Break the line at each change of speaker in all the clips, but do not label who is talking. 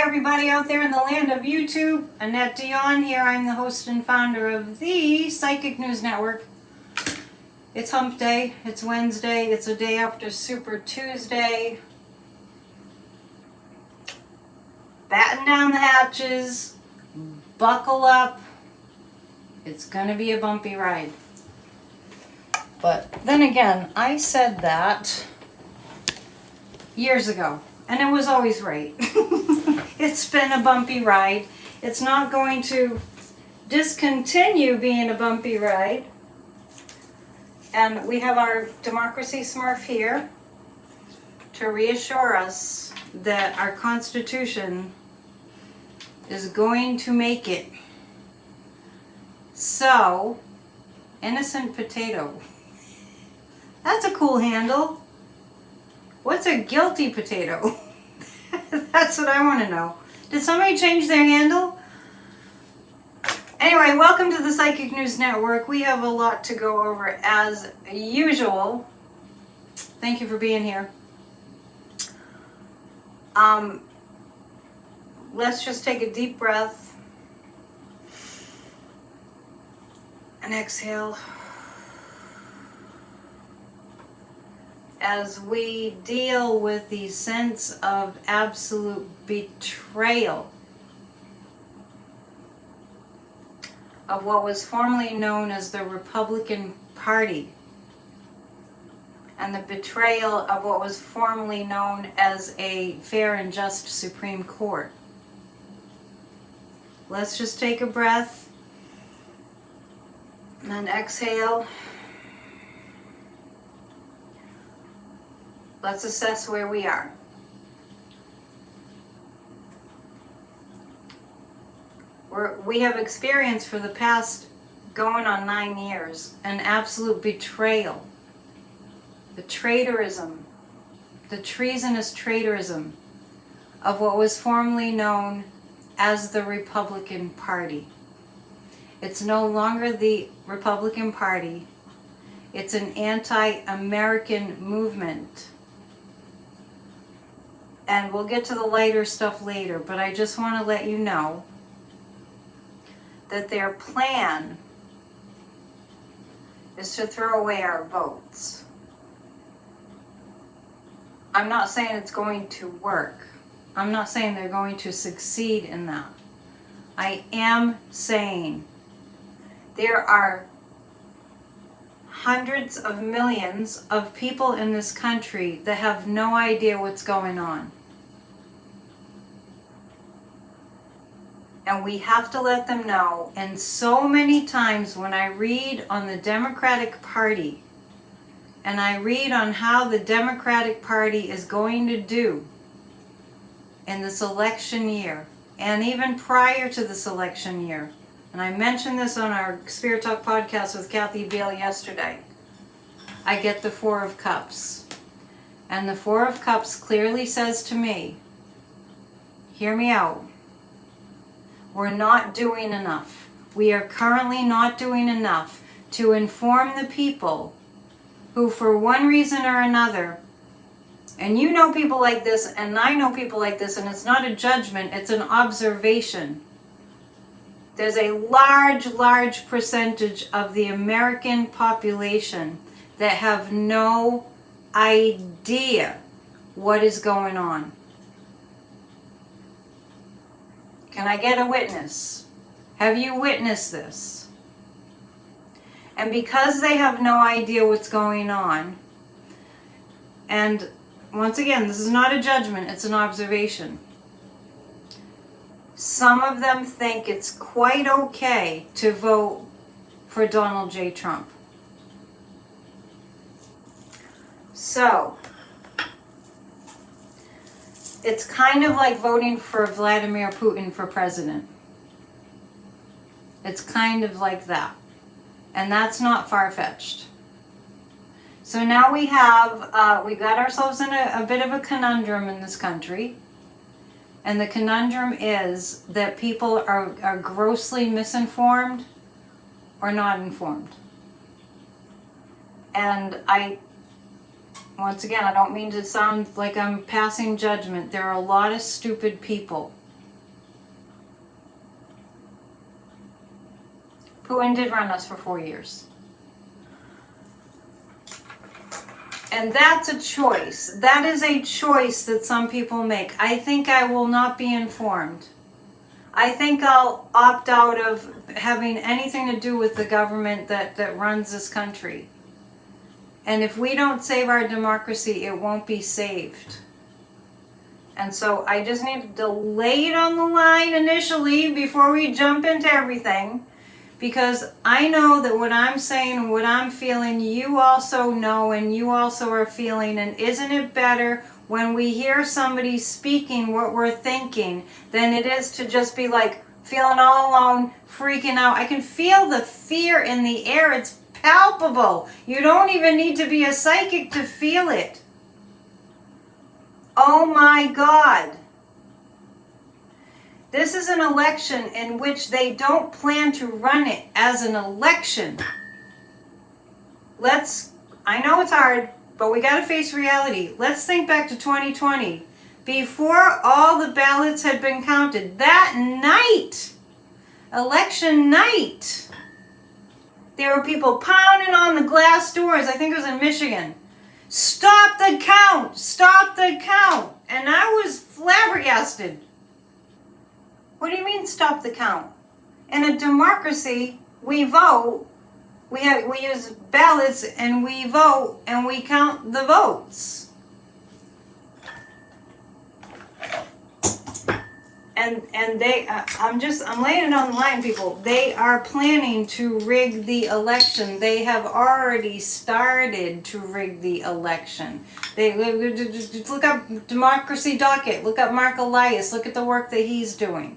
everybody out there in the land of YouTube. Annette Dion here. I'm the host and founder of the Psychic News Network. It's hump day. It's Wednesday. It's a day after Super Tuesday. Batten down the hatches. Buckle up. It's going to be a bumpy ride. But then again, I said that years ago, and it was always right. It's been a bumpy ride. It's not going to discontinue being a bumpy ride. And we have our Democracy Smurf here to reassure us that our Constitution is going to make it. So, innocent potato. That's a cool handle. What's a guilty potato? That's what I want to know. Did somebody change their handle? Anyway, welcome to the Psychic News Network. We have a lot to go over as usual. Thank you for being here. Let's just take a deep breath and exhale as we deal with the sense of absolute betrayal of what was formerly known as the Republican Party and the betrayal of what was formerly known as a fair and just Supreme Court. Let's just take a breath and then exhale. Let's assess where we are. We have experienced for the past going on 9 years an absolute betrayal. The traitorism, the treasonous traitorism of what was formerly known as the Republican Party. It's no longer the Republican Party. It's an anti-American movement. And we'll get to the lighter stuff later, but I just want to let you know that their plan is to throw away our votes. I'm not saying it's going to work. I'm not saying they're going to succeed in that. I am saying there are hundreds of millions of people in this country that have no idea what's going on. And we have to let them know. And so many times when I read on the Democratic Party, and I read on how the Democratic Party is going to do in this election year, and even prior to this election year, and I mentioned this on our Spirit Talk podcast with Kathy Bale yesterday, I get the Four of Cups. And the Four of Cups clearly says to me, hear me out, we're not doing enough. We are currently not doing enough to inform the people who, for one reason or another, and you know people like this, and I know people like this, and it's not a judgment, it's an observation. There's a large percentage of the American population that have no idea what is going on. Can I get a witness? Have you witnessed this? And because they have no idea what's going on, and once again, this is not a judgment, it's an observation. Some of them think it's quite okay to vote for Donald J. Trump. So, it's kind of like voting for Vladimir Putin for president. It's kind of like that. And that's not far-fetched. So now we got ourselves in a bit of a conundrum in this country. And the conundrum is that people are grossly misinformed or not informed. And once again, I don't mean to sound like I'm passing judgment. There are a lot of stupid people Putin did run us for 4 years. And that's a choice. That is a choice that some people make. I think I will not be informed. I think I'll opt out of having anything to do with the government that runs this country. And if we don't save our democracy, it won't be saved. And so I just need to lay it on the line initially before we jump into everything. Because I know that what I'm saying, what I'm feeling, you also know and you also are feeling. And isn't it better when we hear somebody speaking what we're thinking than it is to just be like feeling all alone, freaking out? I can feel the fear in the air. It's palpable. You don't even need to be a psychic to feel it. Oh my God. This is an election in which they don't plan to run it as an election. I know it's hard, but we got to face reality. Let's think back to 2020. Before all the ballots had been counted, that night, election night, there were people pounding on the glass doors. I think it was in Michigan. Stop the count! Stop the count! And I was flabbergasted. What do you mean stop the count? In a democracy, we vote, we use ballots and we vote and we count the votes. And I'm laying it on the line, people. They are planning to rig the election. They have already started to rig the election. Look up Democracy Docket. Look up Mark Elias. Look at the work that he's doing.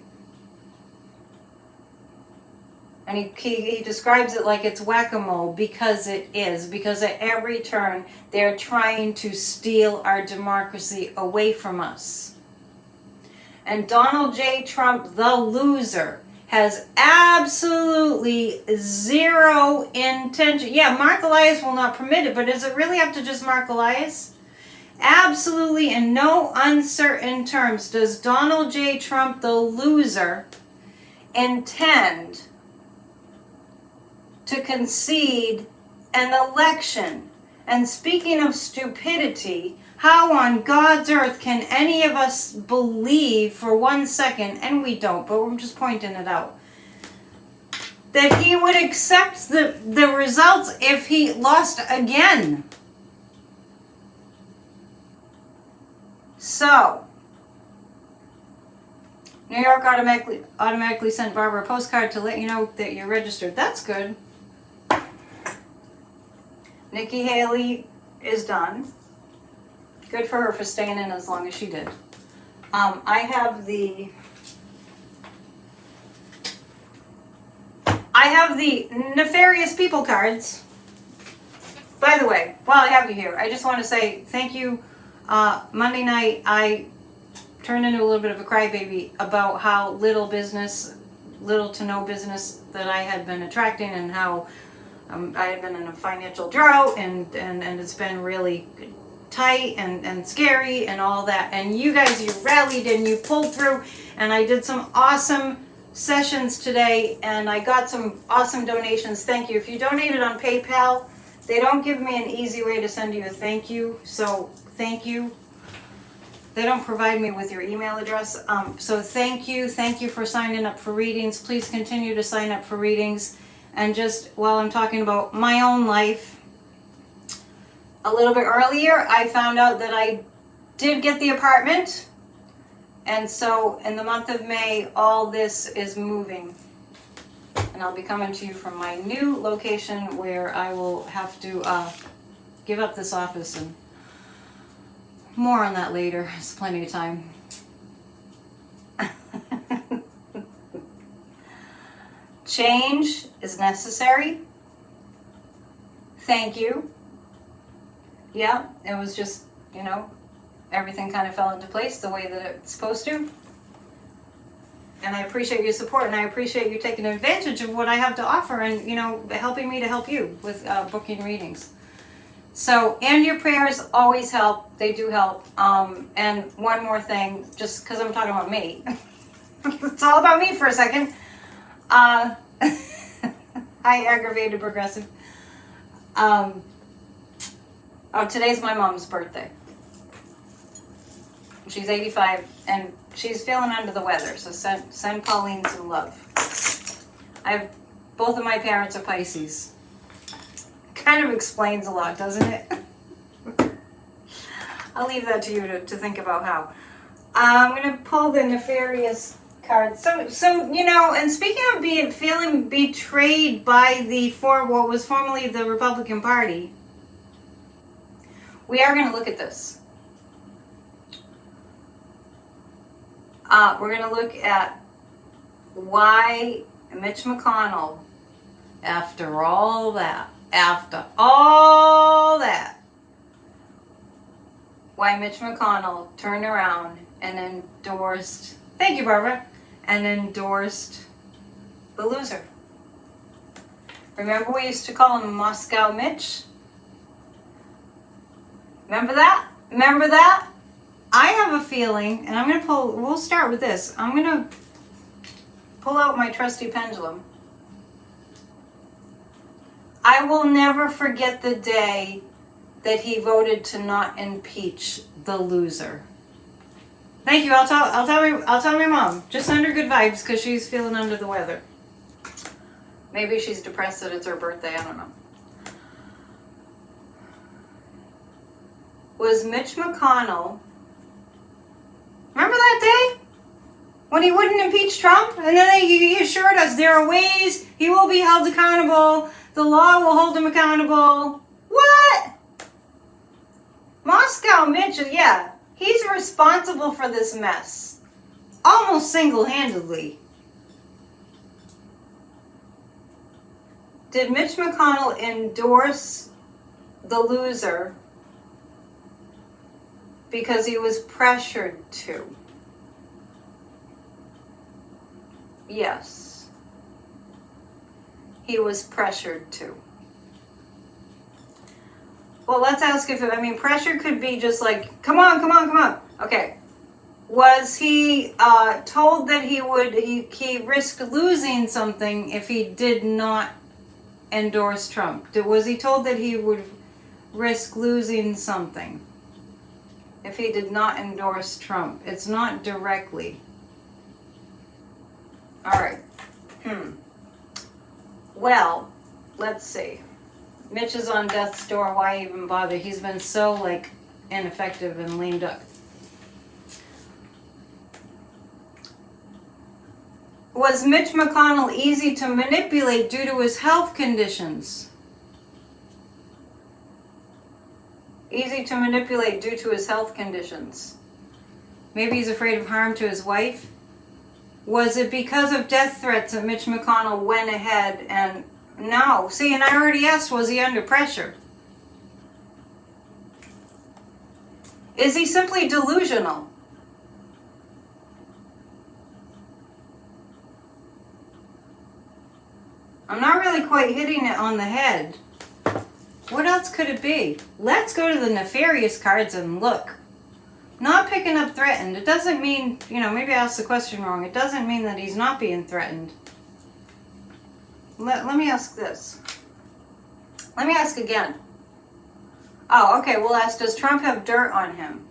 And he describes it like it's whack-a-mole, because it is. Because at every turn, they're trying to steal our democracy away from us. And Donald J. Trump, the loser, has absolutely zero intention. Yeah, Mark Elias will not permit it, but is it really up to just Mark Elias? Absolutely, in no uncertain terms, does Donald J. Trump, the loser, intend to concede an election. And speaking of stupidity, how on God's earth can any of us believe for 1 second, and we don't, but I'm just pointing it out, that he would accept the results if he lost again? So, New York automatically sent Barbara a postcard to let you know that you're registered. That's good. Nikki Haley is done. Good for her for staying in as long as she did. I have the nefarious people cards. By the way, while I have you here, I just want to say thank you. Monday night, I turned into a little bit of a crybaby about how little to no business that I had been attracting, and how I had been in a financial drought, and it's been really tight and scary and all that. And you guys, you rallied and you pulled through, and I did some awesome sessions today, and I got some awesome donations. Thank you. If you donated on PayPal, they don't give me an easy way to send you a thank you, so thank you. They don't provide me with your email address. So thank you for signing up for readings. Please continue to sign up for readings. And just while I'm talking about my own life, a little bit earlier, I found out that I did get the apartment. And so in the month of May, all this is moving. And I'll be coming to you from my new location, where I will have to give up this office, and more on that later. There's plenty of time. Change is necessary. Thank you. Yeah, it was just, everything kind of fell into place the way that it's supposed to. And I appreciate your support, and I appreciate you taking advantage of what I have to offer, and, helping me to help you with booking readings. So, and your prayers always help. They do help. And one more thing, just because I'm talking about me. It's all about me for a second. Hi, aggravated progressive. Oh, today's my mom's birthday. She's 85 and she's feeling under the weather, so send Pauline some love. Both of my parents are Pisces. Kind of explains a lot, doesn't it? I'll leave that to you to think about how. I'm going to pull the nefarious card. So you know, and speaking of feeling betrayed by what was formerly the Republican Party, we are going to look at this. We're going to look at why Mitch McConnell, after all that, why Mitch McConnell turned around and endorsed, thank you, Barbara, and endorsed the loser. Remember we used to call him Moscow Mitch? Remember that? Remember that? I have a feeling, and I'm going to we'll start with this. I'm going to pull out my trusty pendulum. I will never forget the day that he voted to not impeach the loser. Thank you. I'll tell my mom. Just send her good vibes because she's feeling under the weather. Maybe she's depressed that it's her birthday. I don't know. Was Mitch McConnell, remember that day when he wouldn't impeach Trump? And then he assured us there are ways he will be held accountable. The law will hold him accountable. What? Moscow Mitch, yeah, he's responsible for this mess. Almost single-handedly. Did Mitch McConnell endorse the loser because he was pressured to? Yes. He was pressured to. Well, let's ask pressure could be just like, come on. Okay. Was he told that he risked losing something if he did not endorse Trump? Was he told that he would risk losing something if he did not endorse Trump? It's not directly. All right. Well, let's see. Mitch is on death's door. Why even bother? He's been so, ineffective and lame duck. Was Mitch McConnell easy to manipulate due to his health conditions? Easy to manipulate due to his health conditions. Maybe he's afraid of harm to his wife. Was it because of death threats that Mitch McConnell went ahead and... No. See, and I already asked, was he under pressure? Is he simply delusional? I'm not really quite hitting it on the head. What else could it be? Let's go to the nefarious cards and look. Not picking up threatened. It doesn't mean, maybe I asked the question wrong. It doesn't mean that he's not being threatened. Let me ask this. Let me ask again. Oh, okay, we'll ask, does Trump have dirt on him?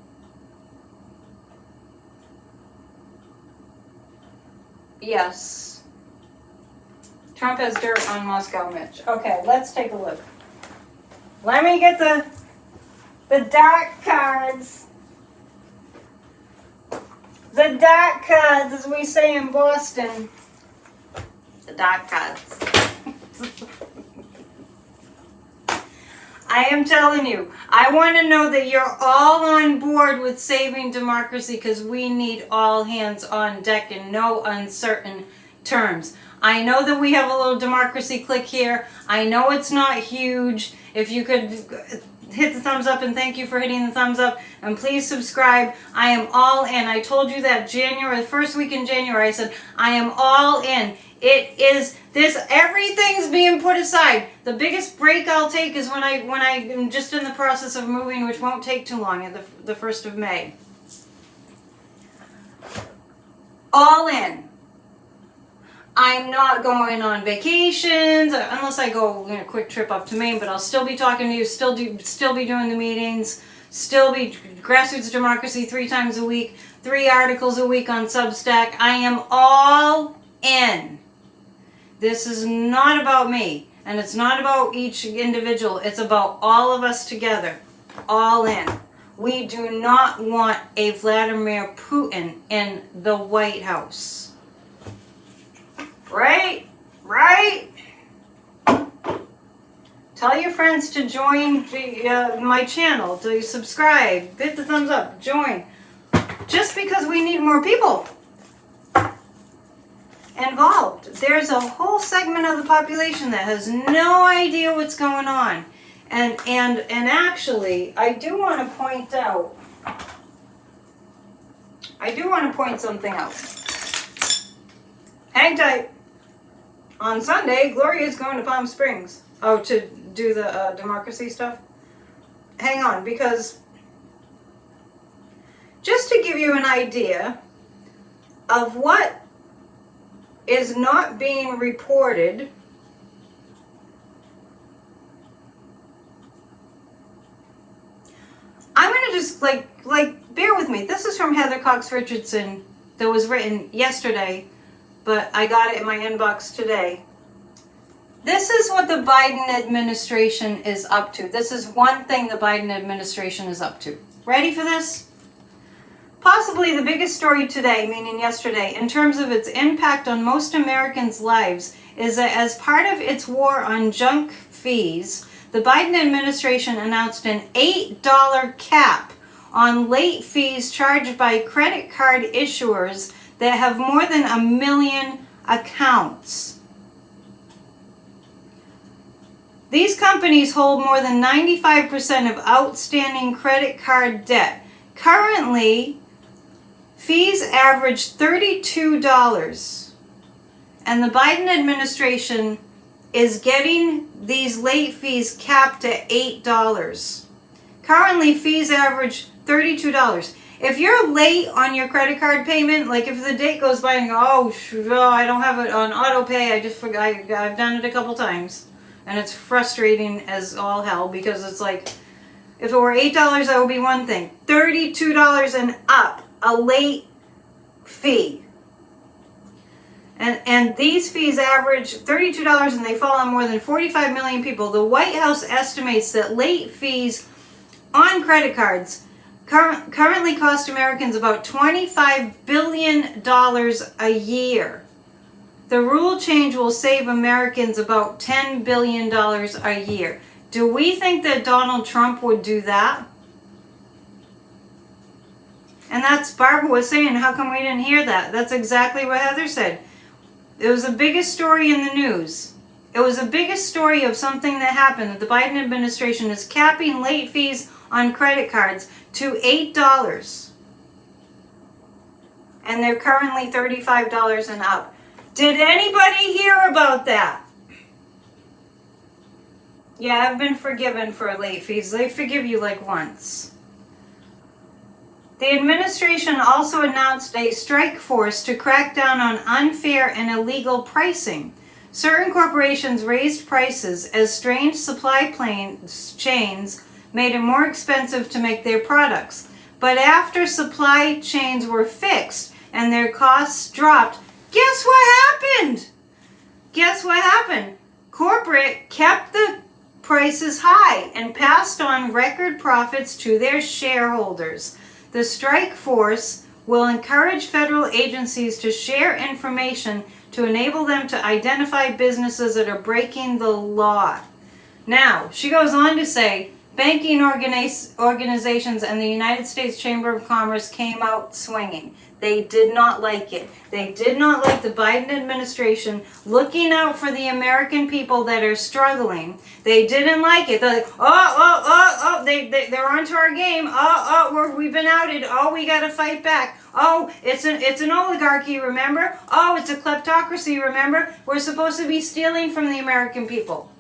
Yes. Trump has dirt on Moscow Mitch. Okay, let's take a look. Let me get the dark cards. The dark cards, as we say in Boston. The dark cards. I am telling you, I want to know that you're all on board with saving democracy because we need all hands on deck in no uncertain terms. I know that we have a little democracy click here. I know it's not huge. If you could hit the thumbs up, and thank you for hitting the thumbs up, and please subscribe. I am all in. I told you that the first week in January, I said, I am all in. It is this, everything's being put aside. The biggest break I'll take is when I am just in the process of moving, which won't take too long, at the 1st of May. All in. I'm not going on vacations unless I go a quick trip up to Maine, but I'll still be talking to you, still be doing the meetings, still be Grassroots Democracy 3 times a week, 3 articles a week on Substack. I am all in. This is not about me, and it's not about each individual. It's about all of us together, all in. We do not want a Vladimir Putin in the White House. Right? Right? Tell your friends to join my channel, to subscribe, hit the thumbs up, join. Just because we need more people involved. There's a whole segment of the population that has no idea what's going on. And actually, I do want to point something out. Hang tight. On Sunday, Gloria's going to Palm Springs. Oh, to do the democracy stuff? Hang on, because just to give you an idea of what is not being reported, I'm going to just, bear with me. This is from Heather Cox Richardson that was written yesterday, but I got it in my inbox today. This is what the Biden administration is up to. This is one thing the Biden administration is up to. Ready for this? Possibly the biggest story today, meaning yesterday, in terms of its impact on most Americans' lives, is that as part of its war on junk fees, the Biden administration announced an $8 cap on late fees charged by credit card issuers that have more than 1 million accounts. These companies hold more than 95% of outstanding credit card debt. Currently, fees average $32, and the Biden administration is getting these late fees capped at $8. Currently, fees average $32. If you're late on your credit card payment, like if the date goes by and you go, oh, I don't have it on auto pay, I just forgot, I've done it a couple times, and it's frustrating as all hell, because it's like, if it were $8, that would be one thing. $32 and up, a late fee. And these fees average $32, and they fall on more than 45 million people. The White House estimates that late fees on credit cards currently cost Americans about $25 billion a year. The rule change will save Americans about $10 billion a year. Do we think that Donald Trump would do that? And that's, Barbara was saying, how come we didn't hear that? That's exactly what Heather said. It was the biggest story in the news. It was the biggest story of something that happened, that the Biden administration is capping late fees on credit cards to $8. And they're currently $35 and up. Did anybody hear about that? Yeah, I've been forgiven for late fees. They forgive you like once. The administration also announced a strike force to crack down on unfair and illegal pricing. Certain corporations raised prices as strange supply chains made it more expensive to make their products. But after supply chains were fixed and their costs dropped, guess what happened? Guess what happened? Corporate kept the prices high and passed on record profits to their shareholders. The strike force will encourage federal agencies to share information to enable them to identify businesses that are breaking the law. Now, she goes on to say, banking organizations and the United States Chamber of Commerce came out swinging. They did not like it. They did not like the Biden administration looking out for the American people that are struggling. They didn't like it. They're like, they're onto our game. We've been outed. Oh, we got to fight back. Oh, it's an oligarchy, remember? Oh, it's a kleptocracy, remember? We're supposed to be stealing from the American people.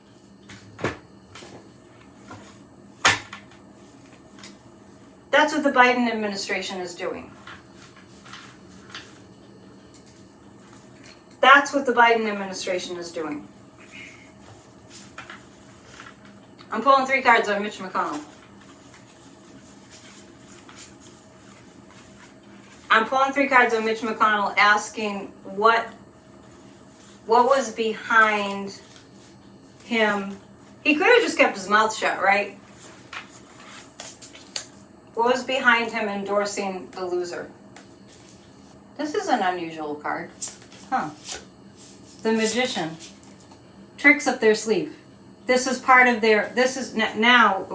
That's what the Biden administration is doing. That's what the Biden administration is doing. I'm pulling 3 cards on Mitch McConnell. I'm pulling 3 cards on Mitch McConnell, asking what was behind him. He could have just kept his mouth shut, right? What was behind him endorsing the loser? This is an unusual card. Huh. The Magician. Tricks up their sleeve. This is part of their, this is, now,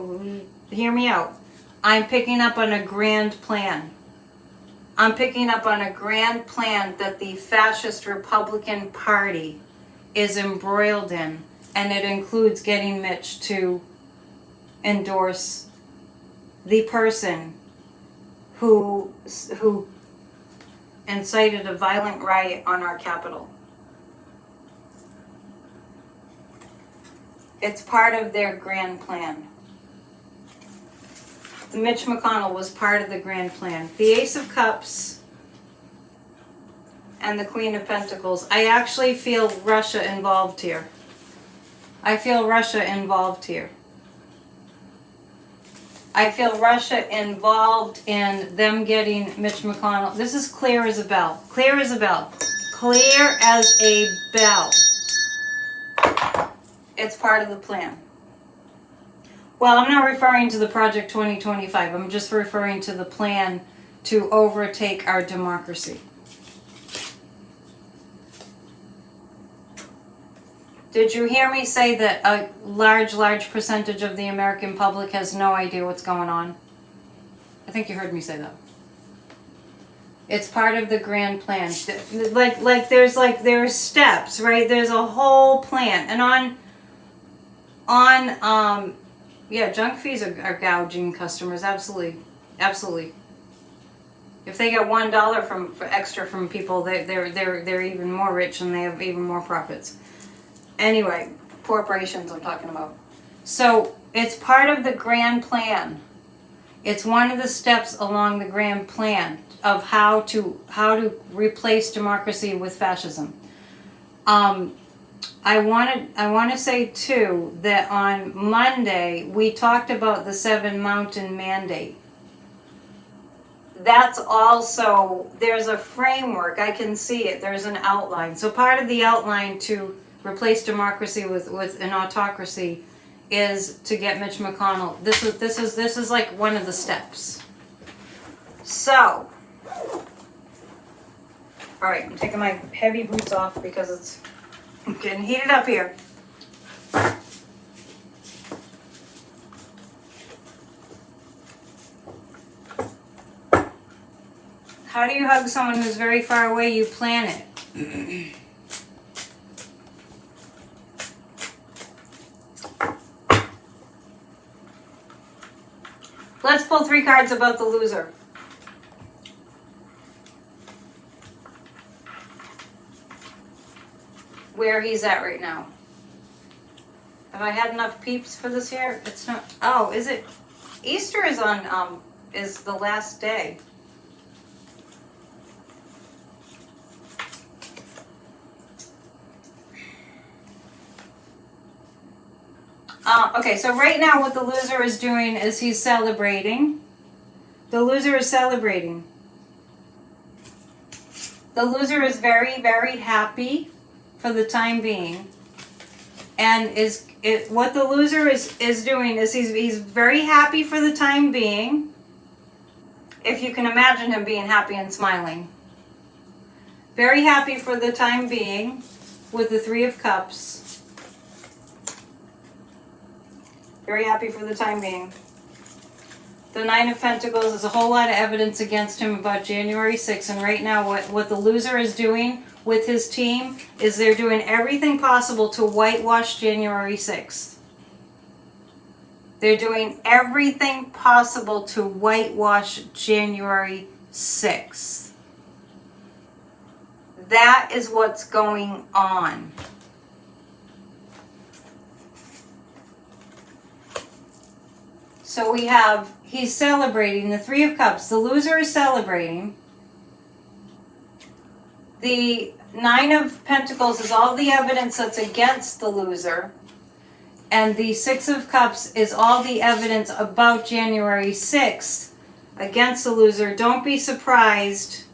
hear me out. I'm picking up on a grand plan. I'm picking up on a grand plan that the fascist Republican Party is embroiled in, and it includes getting Mitch to endorse the person who incited a violent riot on our Capitol. It's part of their grand plan. The Mitch McConnell was part of the grand plan. The Ace of Cups and the Queen of Pentacles. I actually feel Russia involved here. I feel Russia involved here. I feel Russia involved in them getting Mitch McConnell. This is clear as a bell. Clear as a bell. Clear as a bell. It's part of the plan. Well, I'm not referring to the Project 2025. I'm just referring to the plan to overtake our democracy. Did you hear me say that a large percentage of the American public has no idea what's going on? I think you heard me say that. It's part of the grand plan. There's steps, right? There's a whole plan. And yeah, junk fees are gouging customers. Absolutely. Absolutely. If they get $1 for extra from people, they're even more rich and they have even more profits. Anyway, corporations I'm talking about. So it's part of the grand plan. It's one of the steps along the grand plan of how to replace democracy with fascism. I want to say too that on Monday we talked about the 7 Mountain Mandate. That's also, there's a framework. I can see it. There's an outline. So part of the outline to replace democracy with an autocracy is to get Mitch McConnell. This is like one of the steps. So, all right, I'm taking my heavy boots off because it's getting heated up here. How do you hug someone who's very far away? You plan it. Let's pull 3 cards about the loser. Where he's at right now. Have I had enough peeps for this year? It's not. Oh, is it? Easter is on. Is the last day. Okay, so right now what the loser is doing is he's celebrating. The loser is celebrating. The loser is very, very happy for the time being. And what the loser is doing is he's very happy for the time being. If you can imagine him being happy and smiling. Very happy for the time being with the 3 of Cups. Very happy for the time being. The 9 of Pentacles, there's a whole lot of evidence against him about January 6th. And right now what the loser is doing with his team is they're doing everything possible to whitewash January 6th. They're doing everything possible to whitewash January 6th. That is what's going on. So we have, he's celebrating, the 3 of Cups. The loser is celebrating. The Nine of Pentacles is all the evidence that's against the loser. And the Six of Cups is all the evidence about January 6th against the loser. Don't be surprised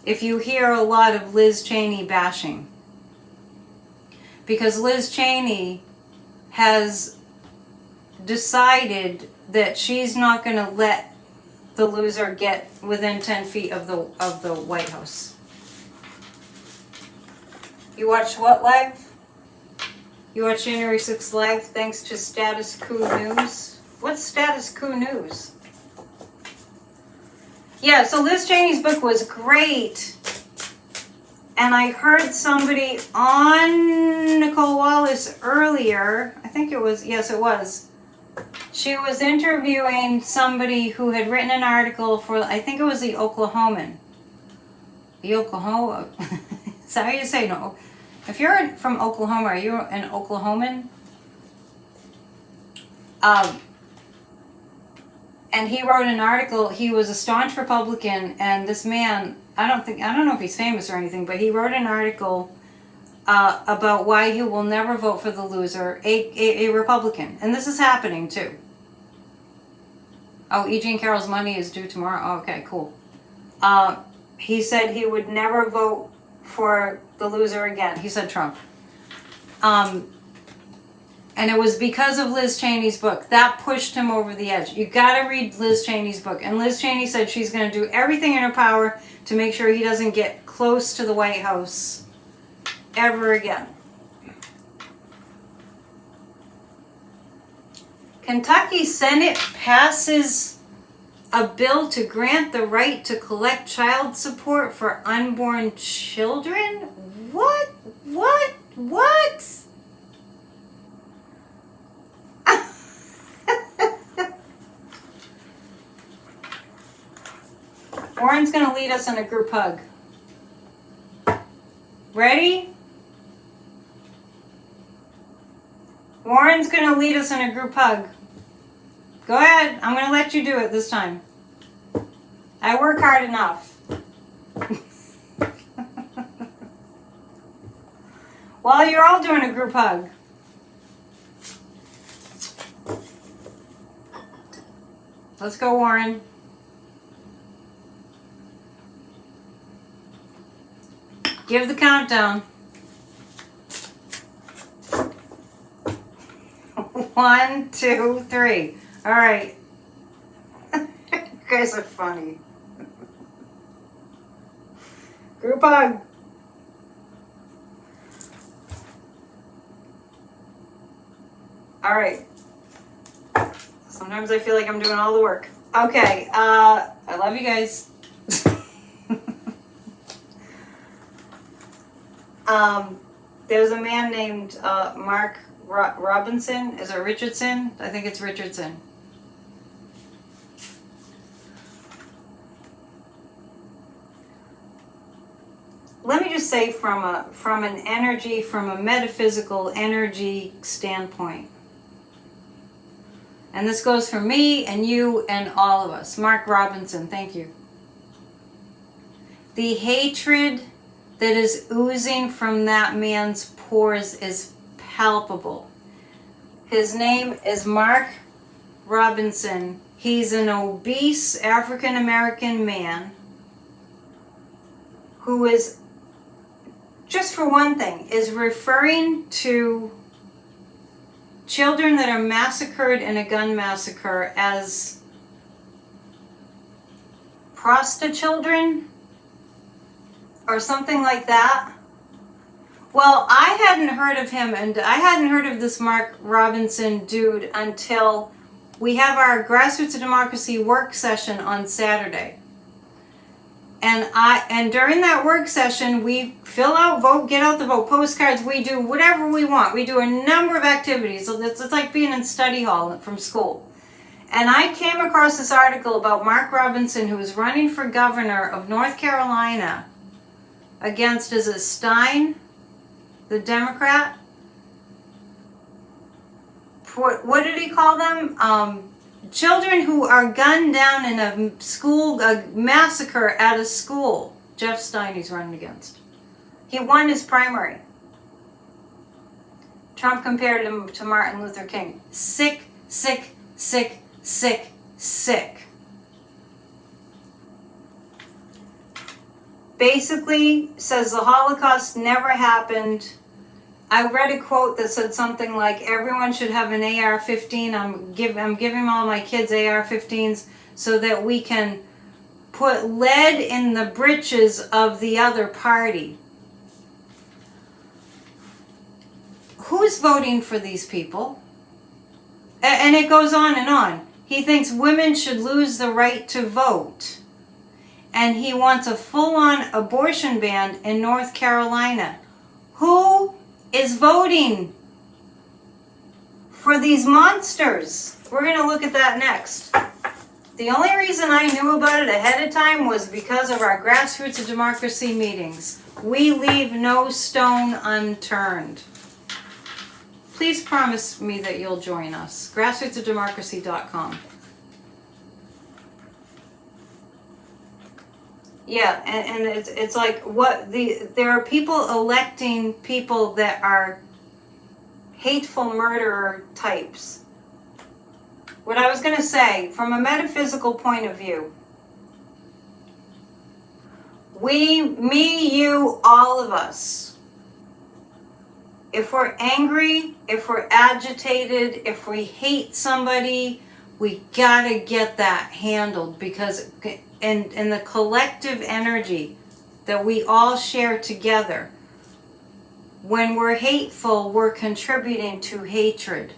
if you hear a lot of Liz Cheney bashing. Because Liz Cheney has decided that she's not going to let the loser get within 10 feet of the White House. You watched what live? You watched January 6th live thanks to Status Quo News. What's Status Quo News? Yeah, so Liz Cheney's book was great. And I heard somebody on Nicole Wallace earlier. I think it was, yes it was. She was interviewing somebody who had written an article for, I think it was the Oklahoman. The Oklahoma, is that how you say no? If you're from Oklahoma, are you an Oklahoman? And he wrote an article. He was a staunch Republican, and this man, I don't know if he's famous or anything, but he wrote an article about why he will never vote for the loser, a Republican. And this is happening too. Oh, E. Jean Carroll's money is due tomorrow. Oh, okay, cool. He said he would never vote for the loser again. He said Trump. And it was because of Liz Cheney's book. That pushed him over the edge. You got to read Liz Cheney's book. And Liz Cheney said she's going to do everything in her power to make sure he doesn't get close to the White House ever again. Kentucky Senate passes a bill to grant the right to collect child support for unborn children? What? Warren's going to lead us in a group hug. Ready? Warren's going to lead us in a group hug. Go ahead. I'm going to let you do it this time. I work hard enough. Well, you're all doing a group hug. Let's go, Warren. Give the countdown. 1, 2, 3. All right. You guys are funny. Group hug. All right. Sometimes I feel like I'm doing all the work. Okay. I love you guys. There's a man named Mark Robinson. Is it Richardson? I think it's Richardson. Let me just say from a metaphysical energy standpoint. And this goes for me and you and all of us. Mark Robinson, thank you. The hatred that is oozing from that man's pores is palpable. His name is Mark Robinson. He's an obese African-American man who is, just for one thing, is referring to children that are massacred in a gun massacre as prostitutes or something like that. Well, I hadn't heard of him, and I hadn't heard of this Mark Robinson dude until we have our Grassroots of Democracy work session on Saturday. And during that work session, we fill out, vote, get out the vote, postcards, we do whatever we want. We do a number of activities. So it's like being in study hall from school. And I came across this article about Mark Robinson, who is running for governor of North Carolina against, is it Stein, the Democrat? What did he call them? Children who are gunned down in a massacre at a school. Jeff Stein he's running against. He won his primary. Trump compared him to Martin Luther King. Sick, sick, sick, sick, sick. Basically says the Holocaust never happened. I read a quote that said something like, everyone should have an AR-15. I'm giving all my kids AR-15s so that we can put lead in the britches of the other party. Who's voting for these people? And it goes on and on. He thinks women should lose the right to vote. And he wants a full-on abortion ban in North Carolina. Who is voting for these monsters? We're going to look at that next. The only reason I knew about it ahead of time was because of our Grassroots of Democracy meetings. We leave no stone unturned. Please promise me that you'll join us. Grassrootsofdemocracy.com. Yeah, and it's like there are people electing people that are hateful murderer types. What I was going to say, from a metaphysical point of view, we, me, you, all of us, if we're angry, if we're agitated, if we hate somebody, we gotta get that handled, because in the collective energy that we all share together, when we're hateful, we're contributing to hatred.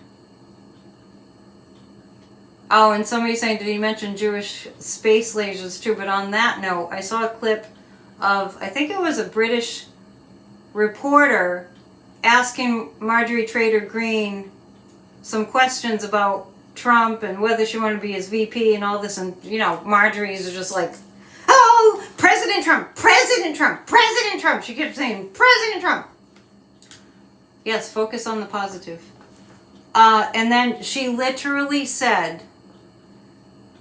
Oh, and somebody's saying, did he mention Jewish space lasers too? But on that note, I saw a clip of, I think it was a British reporter asking Marjorie Taylor Greene some questions about Trump and whether she wanted to be his VP and all this, and you know, Marjorie's just like, oh, President Trump, President Trump, President Trump. She kept saying, President Trump. Yes, focus on the positive. And then she literally said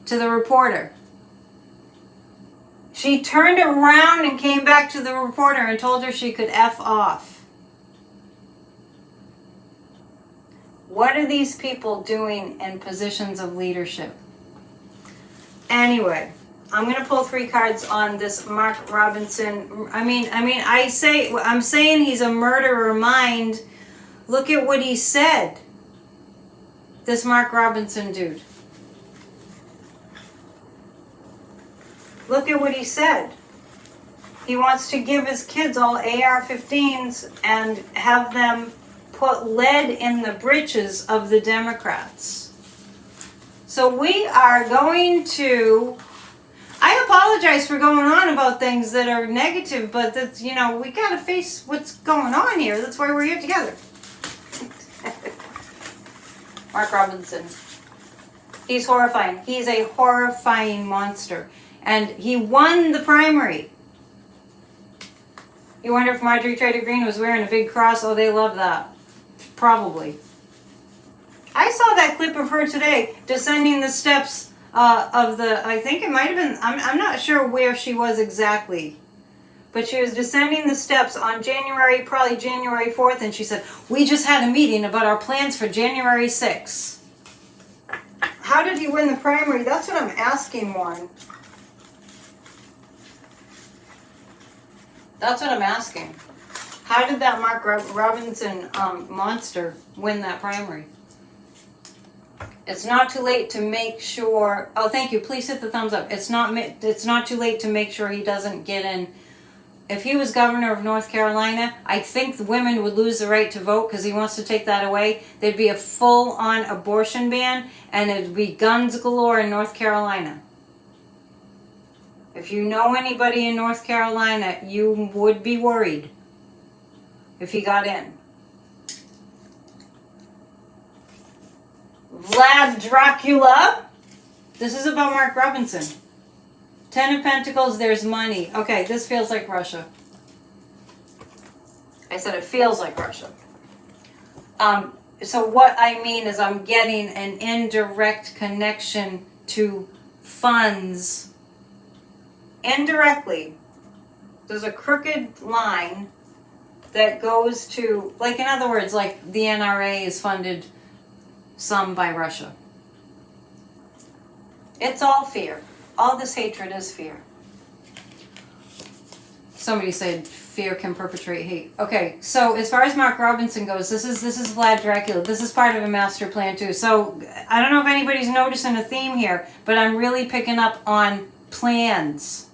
to the reporter, she turned around and came back to the reporter and told her she could F off. What are these people doing in positions of leadership? Anyway, I'm going to pull 3 cards on this Mark Robinson. I'm saying he's a murderer mind. Look at what he said. This Mark Robinson dude. Look at what he said. He wants to give his kids all AR-15s and have them put lead in the britches of the Democrats. So we are going to, I apologize for going on about things that are negative, but that's, you know, we got to face what's going on here. That's why we're here together. Mark Robinson. He's horrifying. He's a horrifying monster. And he won the primary. You wonder if Marjorie Taylor Greene was wearing a big cross? Oh, they love that. Probably. I saw that clip of her today descending the steps of the, I think it might have been, I'm not sure where she was exactly, but she was descending the steps on probably January 4th, and she said, we just had a meeting about our plans for January 6th. How did he win the primary? That's what I'm asking, Warren. That's what I'm asking. How did that Mark Robinson monster win that primary? It's not too late to make sure. Oh, thank you. Please hit the thumbs up. It's not too late to make sure he doesn't get in. If he was governor of North Carolina, I think the women would lose the right to vote because he wants to take that away. There'd be a full-on abortion ban, and it'd be guns galore in North Carolina. If you know anybody in North Carolina, you would be worried if he got in. Vlad Dracula. This is about Mark Robinson. 10 of Pentacles, there's money. Okay, this feels like Russia. I said it feels like Russia. So what I mean is I'm getting an indirect connection to funds. Indirectly. There's a crooked line that goes to, like, in other words, like the NRA is funded some by Russia. It's all fear. All this hatred is fear. Somebody said fear can perpetrate hate. Okay, so as far as Mark Robinson goes, this is Vlad Dracula. This is part of a master plan too. So I don't know if anybody's noticing a theme here, but I'm really picking up on plans.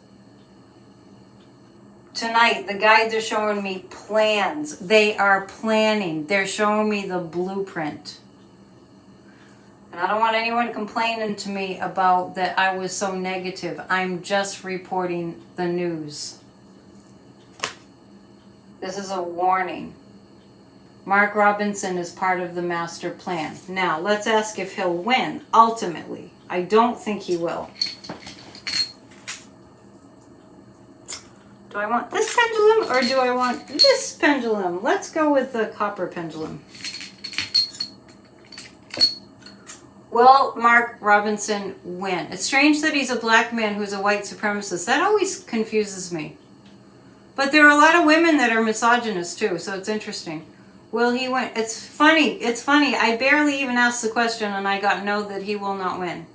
Tonight, the guides are showing me plans. They are planning. They're showing me the blueprint. And I don't want anyone complaining to me about that I was so negative. I'm just reporting the news. This is a warning. Mark Robinson is part of the master plan. Now, let's ask if he'll win, ultimately. I don't think he will. Do I want this pendulum or do I want this pendulum? Let's go with the copper pendulum. Will Mark Robinson win? It's strange that he's a black man who's a white supremacist. That always confuses me. But there are a lot of women that are misogynist too, so it's interesting. Will he win? It's funny. It's funny. I barely even asked the question and I got no that he will not win.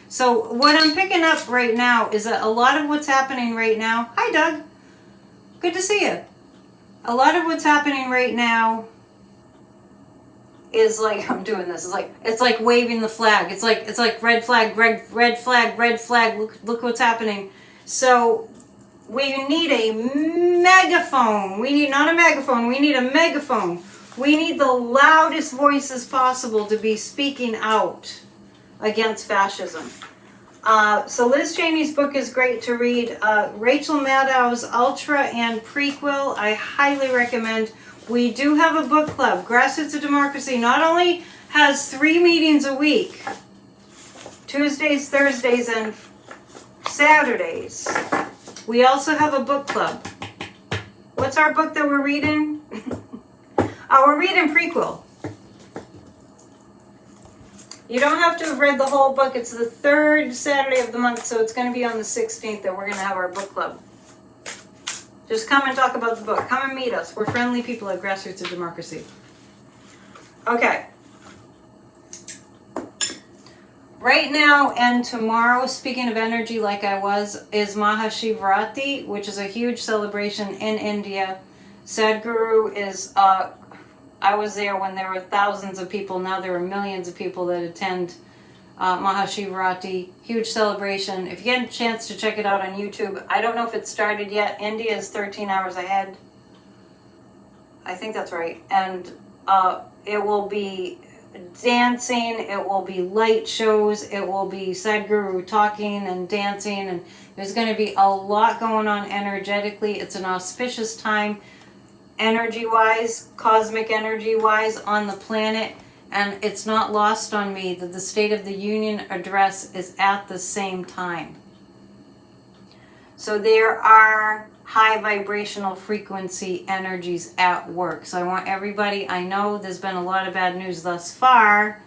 So what I'm picking up right now is that a lot of what's happening right now... Hi, Doug. Good to see you. A lot of what's happening right now is like... I'm doing this. It's like waving the flag. It's like red flag, red flag, red flag. Look what's happening. So... we need a megaphone. We need not a megaphone. We need a megaphone. We need the loudest voices possible to be speaking out against fascism. So Liz Cheney's book is great to read. Rachel Maddow's Ultra and Prequel, I highly recommend. We do have a book club. Grassroots of Democracy not only has 3 meetings a week, Tuesdays, Thursdays, and Saturdays. We also have a book club. What's our book that we're reading? Oh, we're reading Prequel. You don't have to have read the whole book. It's the 3rd Saturday of the month, so it's going to be on the 16th that we're going to have our book club. Just come and talk about the book. Come and meet us. We're friendly people at Grassroots of Democracy. Okay. Right now and tomorrow, speaking of energy like I was, is Mahashivrati, which is a huge celebration in India. Sadhguru is, I was there when there were thousands of people. Now there are millions of people that attend Mahashivrati. Huge celebration. If you get a chance to check it out on YouTube, I don't know if it started yet. India is 13 hours ahead. I think that's right. And it will be dancing, it will be light shows, it will be Sadhguru talking and dancing, and there's going to be a lot going on energetically. It's an auspicious time energy-wise, cosmic energy-wise on the planet, and it's not lost on me that the State of the Union address is at the same time. So there are high vibrational frequency energies at work. So I want everybody, I know there's been a lot of bad news thus far,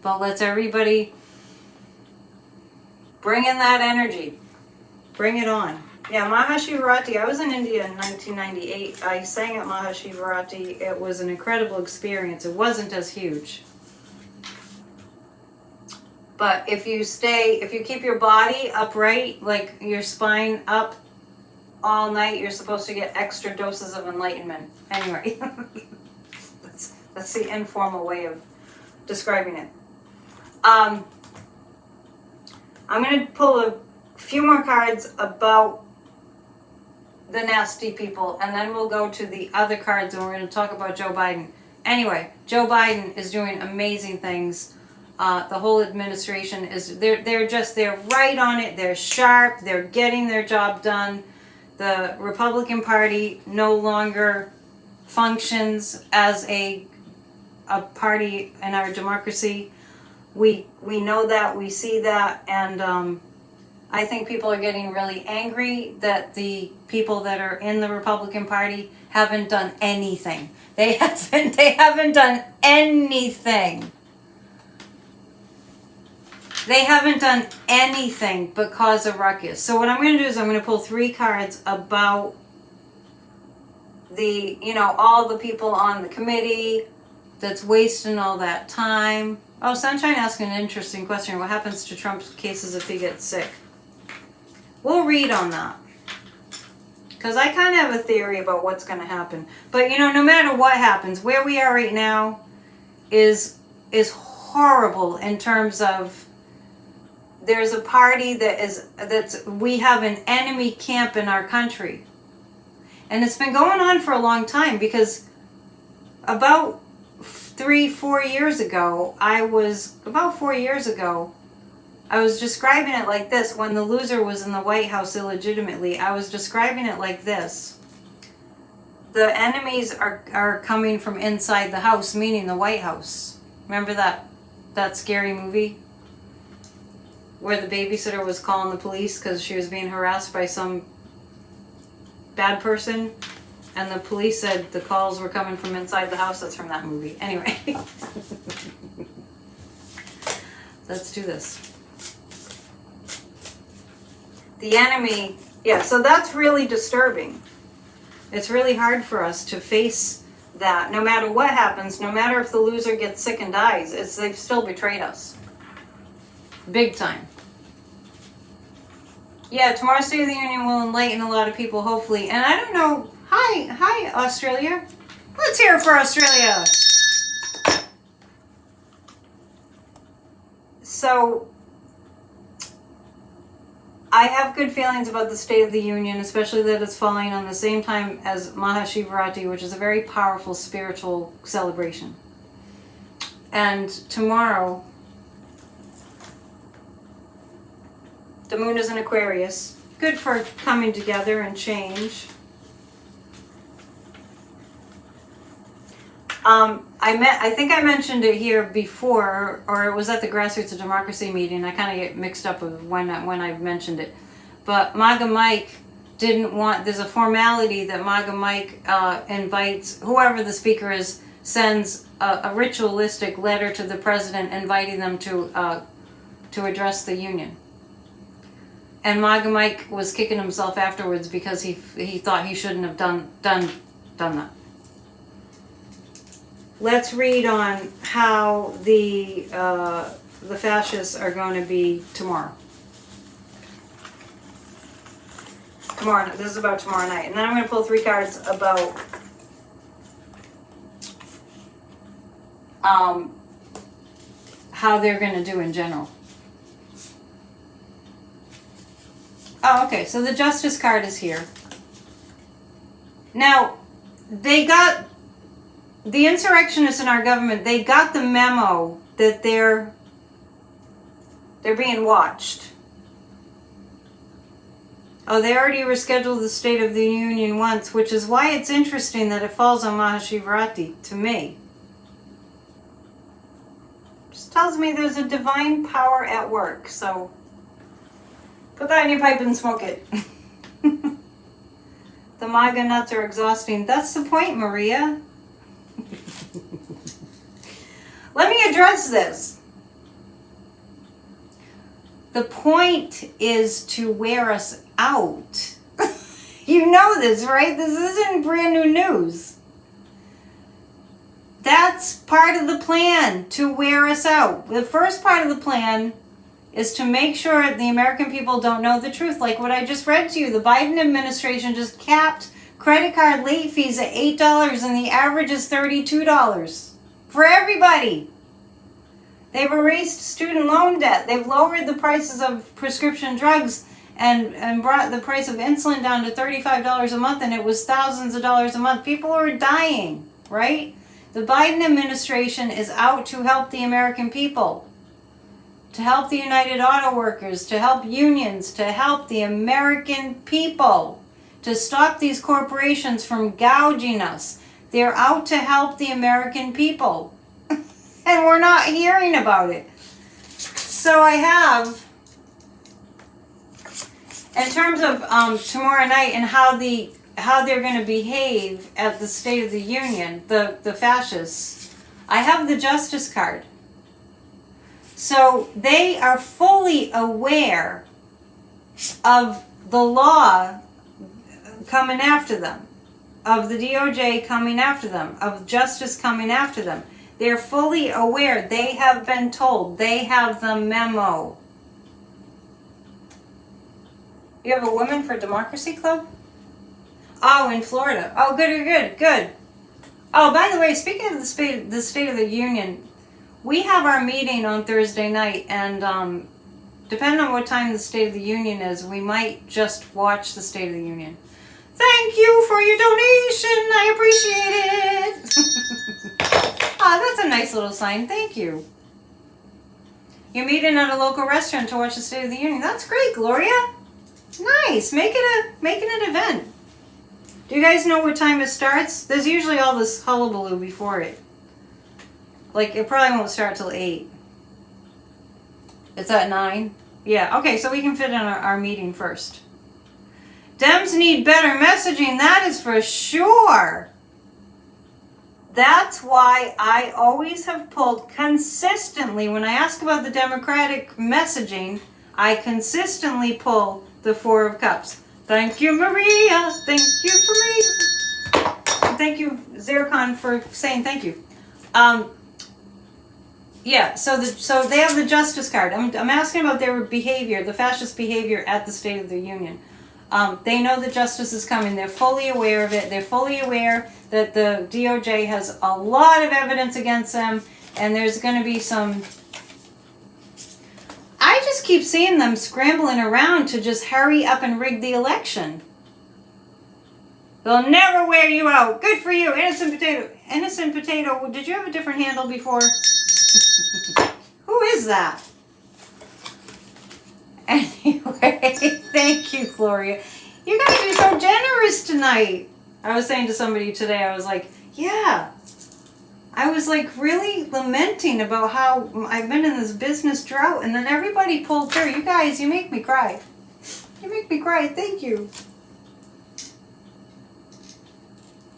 but let's everybody bring in that energy. Bring it on. Yeah, Mahashivrati, I was in India in 1998. I sang at Mahashivrati. It was an incredible experience. It wasn't as huge. But if you keep your body upright, like your spine up, all night, you're supposed to get extra doses of enlightenment. Anyway, that's the informal way of describing it. I'm going to pull a few more cards about the nasty people, and then we'll go to the other cards, and we're going to talk about Joe Biden. Anyway, Joe Biden is doing amazing things. The whole administration is, they're right on it. They're sharp. They're getting their job done. The Republican Party no longer functions as a party in our democracy. We know that, we see that, and I think people are getting really angry that the people that are in the Republican Party haven't done anything. They haven't done anything. They haven't done anything but cause a ruckus. So what I'm going to do is I'm going to pull 3 cards about all the people on the committee that's wasting all that time. Oh, Sunshine asking an interesting question. What happens to Trump's cases if he gets sick? We'll read on that. Because I kind of have a theory about what's going to happen. But, no matter what happens, where we are right now is horrible in terms of there's a party we have an enemy camp in our country. And it's been going on for a long time because about 4 years ago, I was describing it like this. When the loser was in the White House illegitimately, I was describing it like this. The enemies are coming from inside the house, meaning the White House. Remember that scary movie? Where the babysitter was calling the police because she was being harassed by some bad person? And the police said the calls were coming from inside the house. That's from that movie. Anyway. Let's do this. The enemy, so that's really disturbing. It's really hard for us to face that. No matter what happens, no matter if the loser gets sick and dies, they've still betrayed us. Big time. Yeah, tomorrow's State of the Union will enlighten a lot of people, hopefully. And I don't know. Hi, Australia. Let's hear it for Australia. So, I have good feelings about the State of the Union, especially that it's falling on the same time as Mahashivaratri, which is a very powerful spiritual celebration. And tomorrow, the moon is in Aquarius. Good for coming together and change. I think I mentioned it here before, or it was at the Grassroots of Democracy meeting. I kind of get mixed up with when I mentioned it. But MAGA Mike didn't want, there's a formality that MAGA Mike invites, whoever the speaker is, sends a ritualistic letter to the president inviting them to address the union. And MAGA Mike was kicking himself afterwards because he thought he shouldn't have done that. Let's read on how the fascists are going to be tomorrow. This is about tomorrow night. And then I'm going to pull 3 cards about how they're going to do in general. Oh, okay. So the Justice card is here. Now, the insurrectionists in our government, they got the memo that they're being watched. Oh, they already rescheduled the State of the Union once, which is why it's interesting that it falls on Mahashivaratri, to me. Just tells me there's a divine power at work, so put that in your pipe and smoke it. The MAGA nuts are exhausting. That's the point, Maria. Let me address this. The point is to wear us out. You know this, right? This isn't brand new news. That's part of the plan, to wear us out. The first part of the plan is to make sure the American people don't know the truth. Like what I just read to you, the Biden administration just capped credit card late fees at $8 and the average is $32 for everybody. They've erased student loan debt. They've lowered the prices of prescription drugs and brought the price of insulin down to $35 a month, and it was thousands of dollars a month. People are dying, right? The Biden administration is out to help the American people, to help the United Auto Workers, to help unions, to help the American people, to stop these corporations from gouging us. They're out to help the American people. And we're not hearing about it. So I have, in terms of tomorrow night and how they're going to behave at the State of the Union, the fascists, I have the Justice card. So they are fully aware of the law coming after them. of the DOJ coming after them, of justice coming after them. They're fully aware. They have been told. They have the memo. You have a Women for Democracy Club? Oh, in Florida. Oh, good. Oh, by the way, speaking of the State of the Union, we have our meeting on Thursday night, and depending on what time the State of the Union is, we might just watch the State of the Union. Thank you for your donation. I appreciate it. Oh, that's a nice little sign. Thank you. You're meeting at a local restaurant to watch the State of the Union. That's great, Gloria. Nice. Make it an event. Do you guys know what time it starts? There's usually all this hullabaloo before it. Like, it probably won't start till 8. It's at 9? Yeah, okay, so we can fit in our meeting first. Dems need better messaging, that is for sure. That's why I always have pulled consistently, when I ask about the Democratic messaging, I consistently pull the Four of Cups. Thank you, Maria. Thank you for me. Thank you, Zircon, for saying thank you. Yeah, so they have the justice card. I'm asking about their behavior, the fascist behavior at the State of the Union. They know that justice is coming. They're fully aware of it. They're fully aware that the DOJ has a lot of evidence against them, and there's going to be some... I just keep seeing them scrambling around to just hurry up and rig the election. They'll never wear you out. Good for you, Innocent Potato. Innocent Potato, did you have a different handle before? Who is that? Anyway, thank you, Gloria. You guys are so generous tonight. I was saying to somebody today, I was like, yeah. I was like really lamenting about how I've been in this business drought, and then everybody pulled through. You guys, you make me cry. You make me cry. Thank you.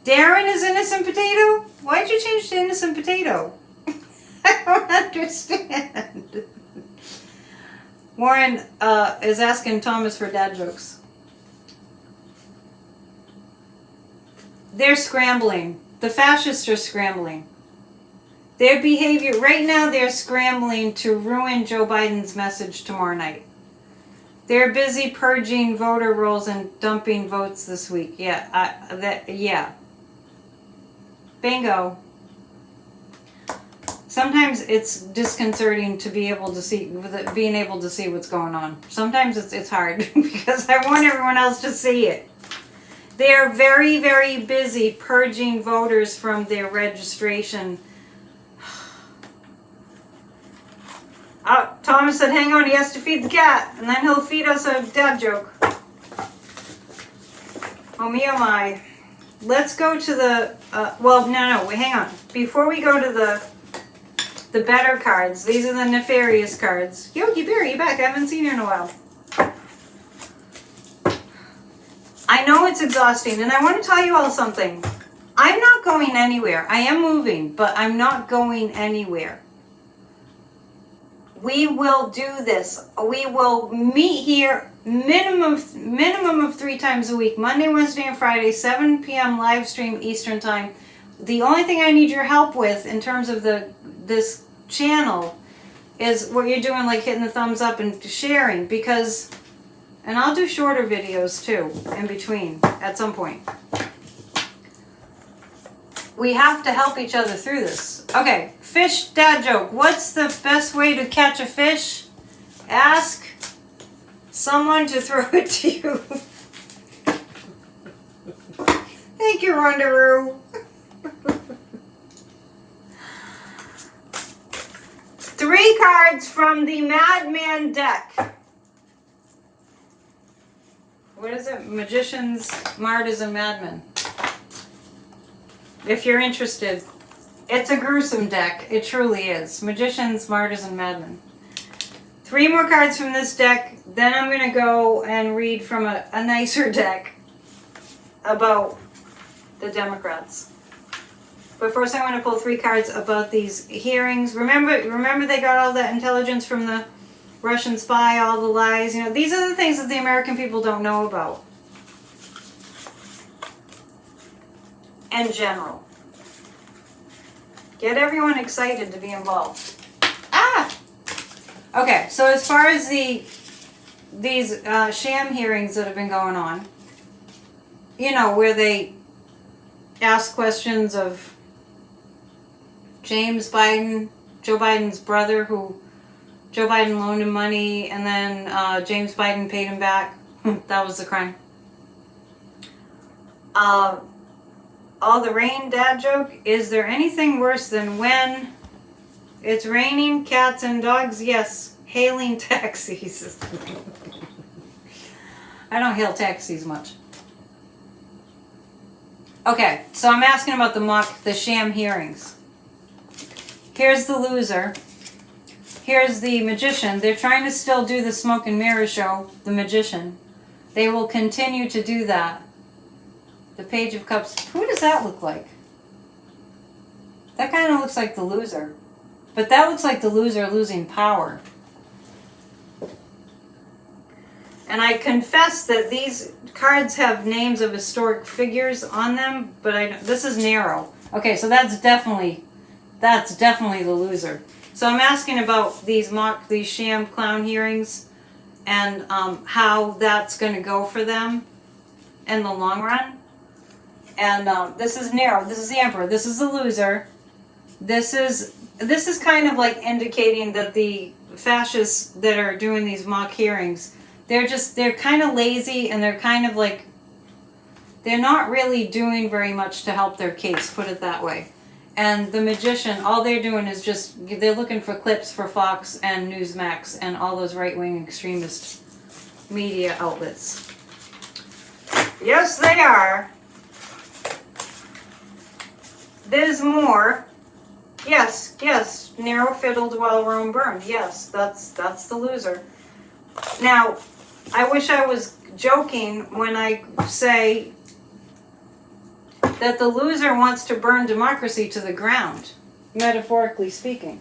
Darren is Innocent Potato? Why'd you change to Innocent Potato? I don't understand. Warren is asking Thomas for dad jokes. They're scrambling. The fascists are scrambling. Their behavior, right now they're scrambling to ruin Joe Biden's message tomorrow night. They're busy purging voter rolls and dumping votes this week. Yeah. Bingo. Sometimes it's disconcerting to be able to see, being able to see what's going on. Sometimes it's hard because I want everyone else to see it. They're very, very busy purging voters from their registration. Thomas said, hang on, he has to feed the cat, and then he'll feed us a dad joke. Oh me, oh my. Let's go to the, hang on. Before we go to the better cards, these are the nefarious cards. Yogi Bear, you back? I haven't seen you in a while. I know it's exhausting, and I want to tell you all something. I'm not going anywhere. I am moving, but I'm not going anywhere. We will do this. We will meet here minimum of 3 times a week. Monday, Wednesday, and Friday, 7 p.m. live stream Eastern time. The only thing I need your help with in terms of this channel is what you're doing, like hitting the thumbs up and sharing, because, and I'll do shorter videos too in between at some point. We have to help each other through this. Okay, fish dad joke. What's the best way to catch a fish? Ask someone to throw it to you. Thank you, Rondaroo. 3 cards from the Madman deck. What is it? Magicians, Martyrs, and Madmen. If you're interested, it's a gruesome deck. It truly is. Magicians, Martyrs, and Madmen. 3 more cards from this deck. Then I'm going to go and read from a nicer deck about the Democrats. But first I want to pull 3 cards about these hearings. Remember they got all that intelligence from the Russian spy, all the lies. You know, these are the things that the American people don't know about. and general. Get everyone excited to be involved. Ah! Okay, so as far as these sham hearings that have been going on, you know, where they ask questions of James Biden, Joe Biden's brother, who Joe Biden loaned him money, and then James Biden paid him back. That was the crime. All the rain dad joke. Is there anything worse than when it's raining, cats and dogs? Yes, hailing taxis. I don't hail taxis much. Okay, so I'm asking about the sham hearings. Here's the loser. Here's the magician. They're trying to still do the smoke and mirror show, the magician. They will continue to do that. The Page of Cups. Who does that look like? That kind of looks like the loser. But that looks like the loser losing power. And I confess that these cards have names of historic figures on them, but this is narrow. Okay, so that's definitely the loser. So I'm asking about these sham clown hearings and how that's going to go for them in the long run. And this is narrow. This is the Emperor. This is the loser. This is kind of like indicating that the fascists that are doing these mock hearings, they're kind of lazy, and they're kind of like, they're not really doing very much to help their case, put it that way. And the magician, all they're doing is they're looking for clips for Fox and Newsmax and all those right-wing extremist media outlets. Yes, they are. There's more. Yes, narrow fiddled while Rome burned. Yes, that's the loser. Now, I wish I was joking when I say that the loser wants to burn democracy to the ground, metaphorically speaking.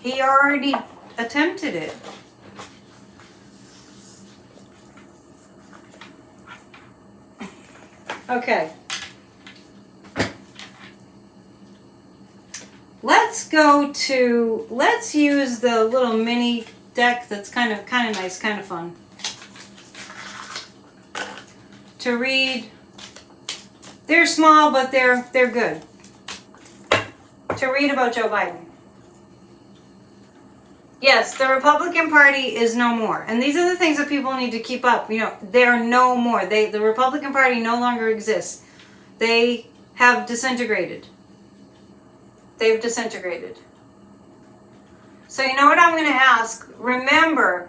He already attempted it. Okay. Let's use the little mini deck that's kind of nice, kind of fun. To read. They're small, but they're good. To read about Joe Biden. Yes, the Republican Party is no more. And these are the things that people need to keep up. You know, they're no more. The Republican Party no longer exists. They have disintegrated. They've disintegrated. So you know what I'm going to ask? Remember,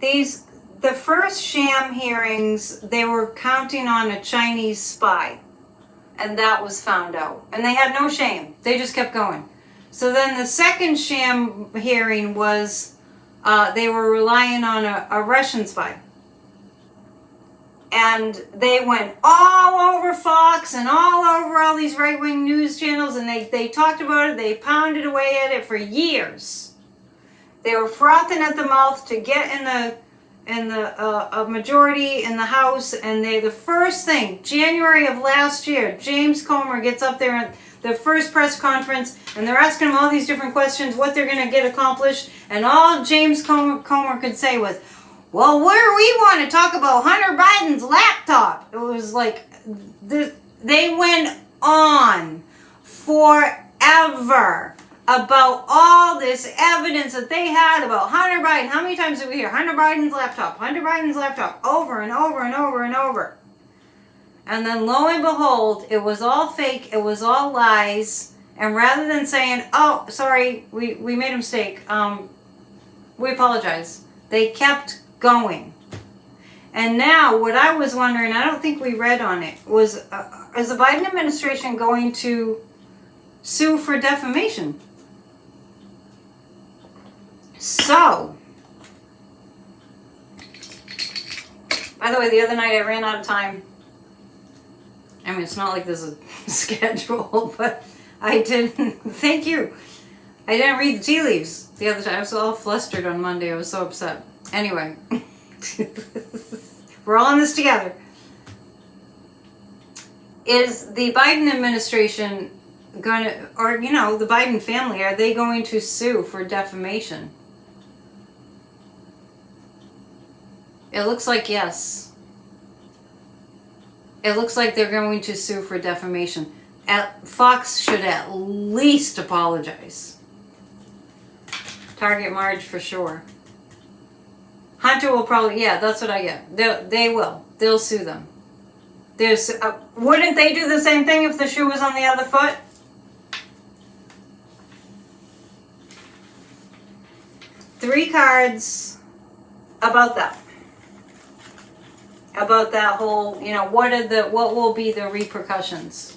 the first sham hearings, they were counting on a Chinese spy. And that was found out. And they had no shame. They just kept going. So then the second sham hearing was they were relying on a Russian spy. And they went all over Fox and all over all these right-wing news channels, and they talked about it. They pounded away at it for years. They were frothing at the mouth to get in the majority in the House, and the first thing, January of last year, James Comer gets up there at the first press conference, and they're asking him all these different questions, what they're going to get accomplished, and all James Comer could say was, well, where we want to talk about Hunter Biden's laptop. It was like, they went on forever about all this evidence that they had about Hunter Biden. How many times did we hear Hunter Biden's laptop, over and over and over and over? And then lo and behold, it was all fake, it was all lies, and rather than saying, oh, sorry, we made a mistake, we apologize, they kept going. And now, what I was wondering, I don't think we read on it, was, is the Biden administration going to sue for defamation? So, by the way, the other night I ran out of time. I mean, it's not like this is scheduled, but I didn't, thank you. I didn't read the tea leaves the other time. I was all flustered on Monday. I was so upset. Anyway, We're all in this together. Is the Biden administration going to, or, you know, the Biden family, are they going to sue for defamation? It looks like yes. It looks like they're going to sue for defamation. Fox should at least apologize. Target Marge for sure. Hunter will probably, yeah, that's what I get. They will. They'll sue them. Wouldn't they do the same thing if the shoe was on the other foot? Three cards about that. About that whole, you know, what will be the repercussions?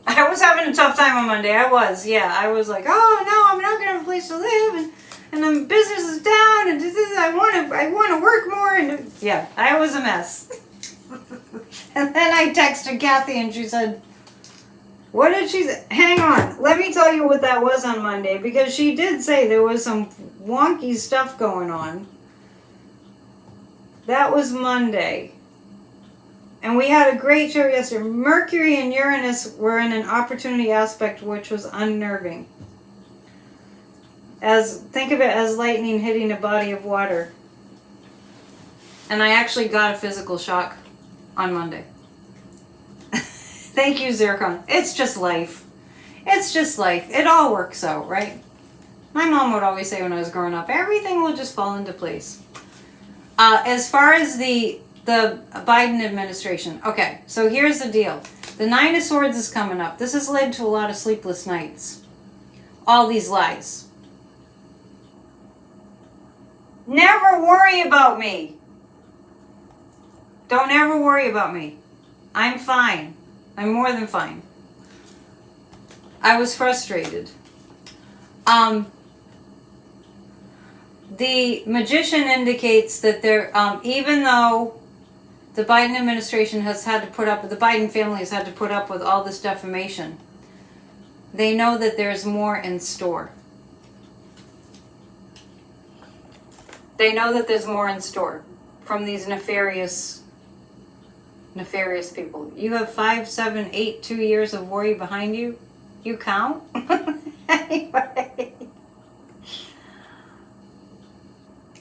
I was having a tough time on Monday. I was like, oh no, I'm not gonna have a place to live, and the business is down, and I want to work more, and yeah, I was a mess. And then I texted Kathy, and she said, what did she say? Hang on, let me tell you what that was on Monday, because she did say there was some wonky stuff going on. That was Monday. And we had a great show yesterday. Mercury and Uranus were in an opportunity aspect, which was unnerving. Think of it as lightning hitting a body of water. And I actually got a physical shock on Monday. Thank you, Zircon. It's just life. It's just life. It all works out, right? My mom would always say when I was growing up, everything will just fall into place. As far as the Biden administration, okay, so here's the deal. The Nine of Swords is coming up. This has led to a lot of sleepless nights. All these lies. Never worry about me. Don't ever worry about me. I'm fine. I'm more than fine. I was frustrated. The Magician indicates that there, even though the Biden administration has had to put up, the Biden family has had to put up with all this defamation, they know that there's more in store. They know that there's more in store from these nefarious people. You have 5, 7, 8, 2 years of worry behind you. You count? Anyway.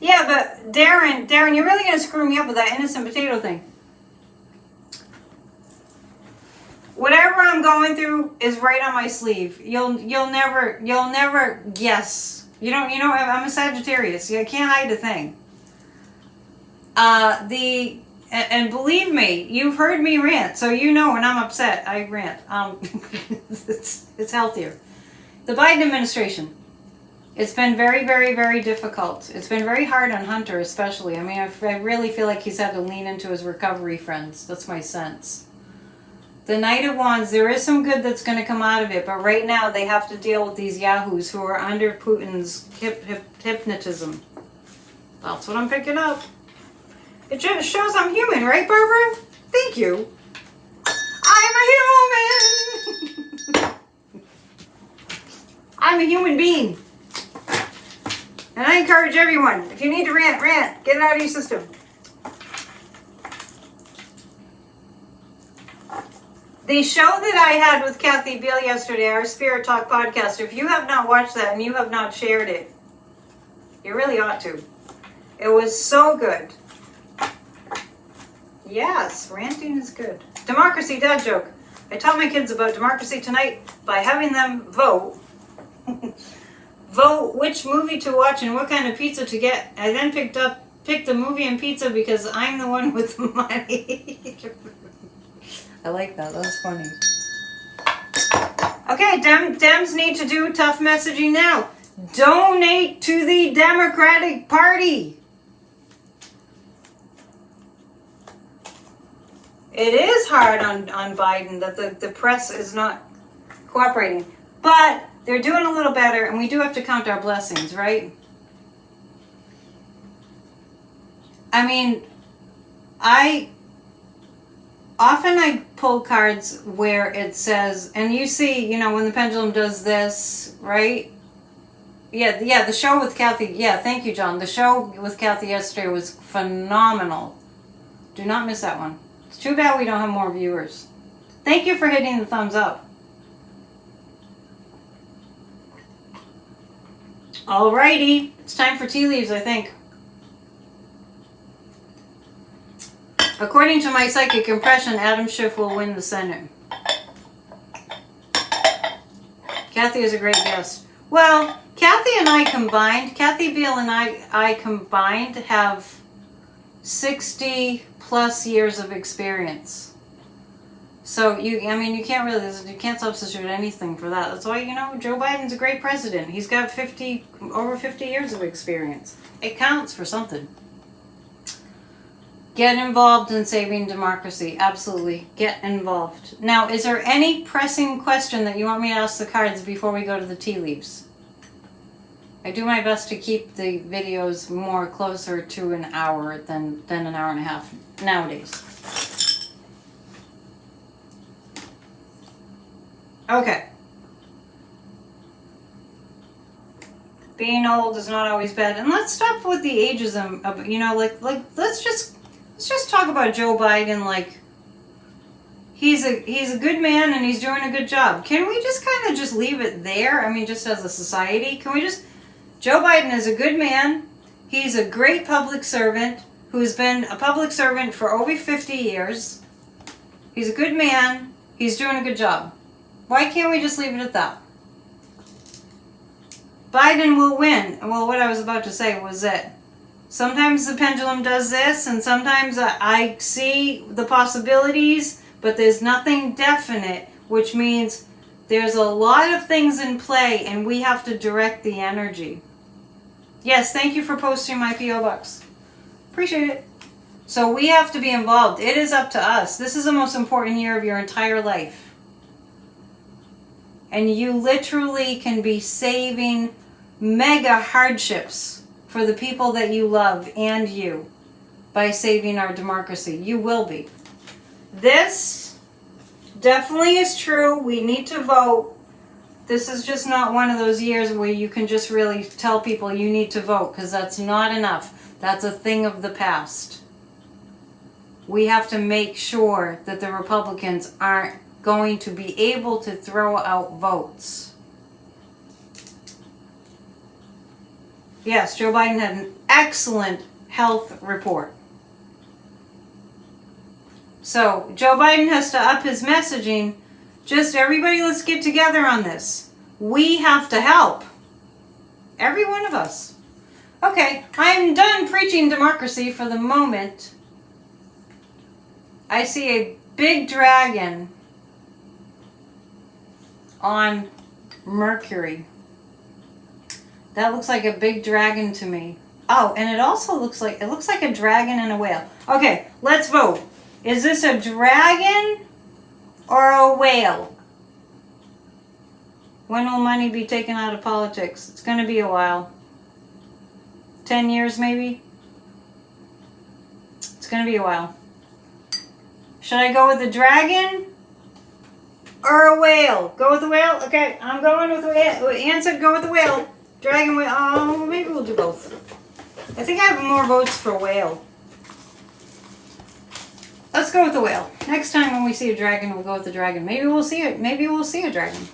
Yeah, but Darren, you're really going to screw me up with that innocent potato thing. Whatever I'm going through is right on my sleeve. You'll never guess. You know, I'm a Sagittarius. I can't hide a thing. And believe me, you've heard me rant, so you know when I'm upset, I rant. It's healthier. The Biden administration. It's been very, very, very difficult. It's been very hard on Hunter, especially. I mean, I really feel like he's had to lean into his recovery friends. That's my sense. The Knight of Wands, there is some good that's going to come out of it, but right now they have to deal with these yahoos who are under Putin's hypnotism. That's what I'm picking up. It just shows I'm human, right, Barbara? Thank you. I'm a human! I'm a human being. And I encourage everyone, if you need to rant, get it out of your system. The show that I had with Kathy Beale yesterday, our Spirit Talk podcast, if you have not watched that and you have not shared it, you really ought to. It was so good. Yes, ranting is good. Democracy, dad joke. I taught my kids about democracy tonight by having them vote. Vote which movie to watch and what kind of pizza to get. I then picked the movie and pizza because I'm the one with the money. I like that. That was funny. Okay, Dems need to do tough messaging now. Donate to the Democratic Party. It is hard on Biden that the press is not cooperating. But they're doing a little better, and we do have to count our blessings, right? I mean, I pull cards where it says, and you see, when the pendulum does this, right? Yeah, the show with Kathy. Yeah, thank you, John. The show with Kathy yesterday was phenomenal. Do not miss that one. It's too bad we don't have more viewers. Thank you for hitting the thumbs up. Alrighty, it's time for tea leaves, I think. According to my psychic impression, Adam Schiff will win the Senate. Kathy is a great guest. Well, Kathy and I combined, Kathy Beal and I combined have 60 plus years of experience. So you can't substitute anything for that. That's why, Joe Biden's a great president. He's got over 50 years of experience. It counts for something. Get involved in saving democracy. Absolutely. Get involved. Now, is there any pressing question that you want me to ask the cards before we go to the tea leaves? I do my best to keep the videos more closer to an hour than an hour and a half nowadays. Okay. Being old is not always bad. And let's stop with the ageism of, let's just talk about Joe Biden like he's a good man and he's doing a good job. Can we just kind of just leave it there? I mean, just as a society, Joe Biden is a good man. He's a great public servant who's been a public servant for over 50 years. He's a good man. He's doing a good job. Why can't we just leave it at that? Biden will win. Well, what I was about to say was that sometimes the pendulum does this, and sometimes I see the possibilities, but there's nothing definite, which means there's a lot of things in play, and we have to direct the energy. Yes, thank you for posting my P.O. Box. Appreciate it. So we have to be involved. It is up to us. This is the most important year of your entire life. And you literally can be saving mega hardships for the people that you love and you by saving our democracy. You will be. This definitely is true. We need to vote. This is just not one of those years where you can just really tell people you need to vote, because that's not enough. That's a thing of the past. We have to make sure that the Republicans aren't going to be able to throw out votes. Yes, Joe Biden had an excellent health report. So Joe Biden has to up his messaging. Just everybody, let's get together on this. We have to help. Every one of us. Okay, I'm done preaching democracy for the moment. I see a big dragon on Mercury. That looks like a big dragon to me. Oh, and it also looks like a dragon and a whale. Okay, let's vote. Is this a dragon or a whale? When will money be taken out of politics? It's going to be a while. 10 years maybe? It's going to be a while. Should I go with the dragon or a whale? Go with the whale? Okay, I'm going with the whale. Ann said go with the whale. Dragon, whale. Oh, maybe we'll do both. I think I have more votes for whale. Let's go with the whale. Next time when we see a dragon, we'll go with the dragon. Maybe we'll see it. Maybe we'll see a dragon.